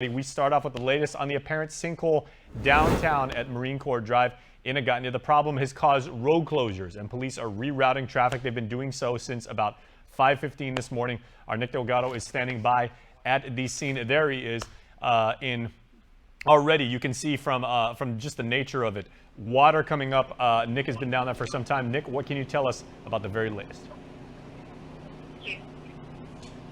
We start off with the latest on the apparent sinkhole downtown at Marine Corps Drive in Hagatna. The problem has caused road closures, and police are rerouting traffic. They've been doing so since about 5:15 this morning. Our Nick Delgado is standing by at the scene. There he is. Already, you can see from just the nature of it, water coming up. Nick has been down there for some time. Nick, what can you tell us about the very latest?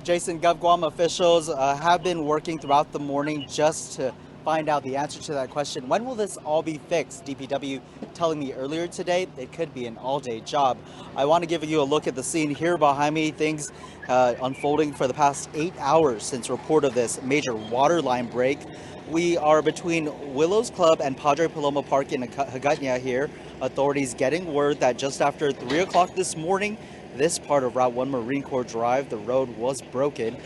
Jason, GovGuam officials have been working throughout the morning just to find out the answer to that question. When will this all be fixed? DPW telling me earlier today it could be an all-day job. I want to give you a look at the scene here behind me. Things unfolding for the past 8 hours since report of this major water line break. We are between Willows Club and Padre Paloma Park in Hagatna here. Authorities getting word that just after 3 o'clock this morning, this part of Route 1 Marine Corps Drive, the road was broken,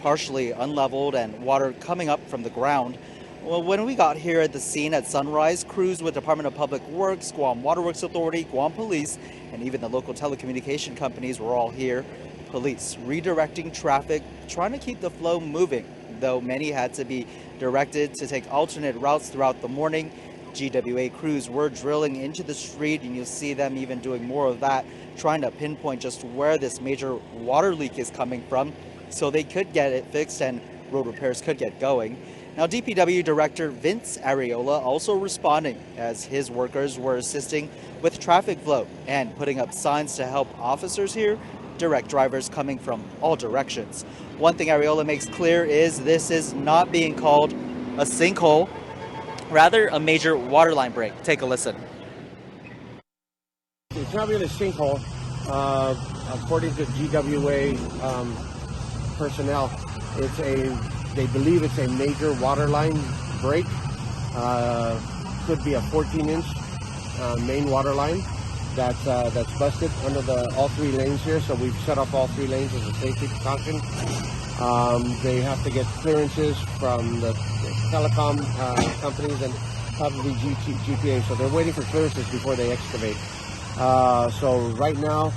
partially unleveled and water coming up from the ground. Well, when we got here at the scene at sunrise, crews with Department of Public Works, Guam Waterworks Authority, Guam Police, and even the local telecommunication companies were all here. Police redirecting traffic, trying to keep the flow moving, though many had to be directed to take alternate routes throughout the morning. GWA crews were drilling into the street, and you'll see them even doing more of that, trying to pinpoint just where this major water leak is coming from so they could get it fixed and road repairs could get going. Now, DPW Director Vince Areola also responding as his workers were assisting with traffic flow and putting up signs to help officers here direct drivers coming from all directions. One thing Areola makes clear is this is not being called a sinkhole, rather a major water line break. Take a listen. It's not really a sinkhole. According to GWA personnel, they believe it's a major water line break. Could be a 14-inch main water line that's busted under all three lanes here. So we've set up all three lanes as a safety precaution. They have to get clearances from the telecom companies and probably GPA. So they're waiting for clearances before they excavate. So right now,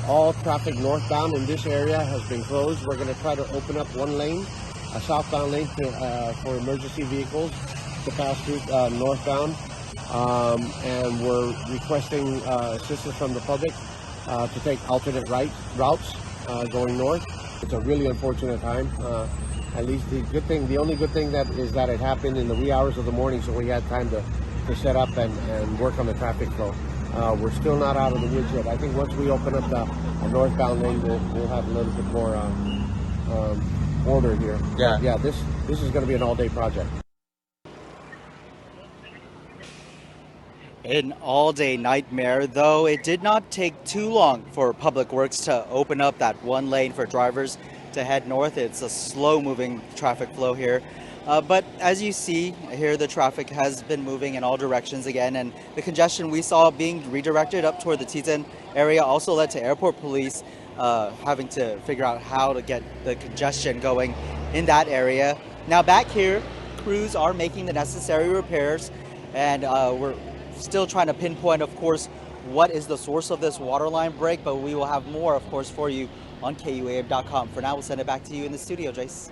all traffic northbound in this area has been closed. We're going to try to open up one lane, a southbound lane for emergency vehicles to pass through northbound. And we're requesting assistance from the public to take alternate routes going north. It's a really unfortunate time. At least the only good thing that it happened in the wee hours of the morning, so we had time to set up and work on the traffic flow. We're still not out of the woods yet. I think once we open up the northbound lane, we'll have a little bit more order here. Yeah. This is going to be an all-day project. An all-day nightmare, though it did not take too long for Public Works to open up that one lane for drivers to head north. It's a slow-moving traffic flow here. But as you see here, the traffic has been moving in all directions again, and the congestion we saw being redirected up toward the Titan area also led to airport police having to figure out how to get the congestion going in that area. Now back here, crews are making the necessary repairs, and we're still trying to pinpoint, of course, what is the source of this water line break, but we will have more, of course, for you on KUAM.com. For now, we'll send it back to you in the studio, Jace.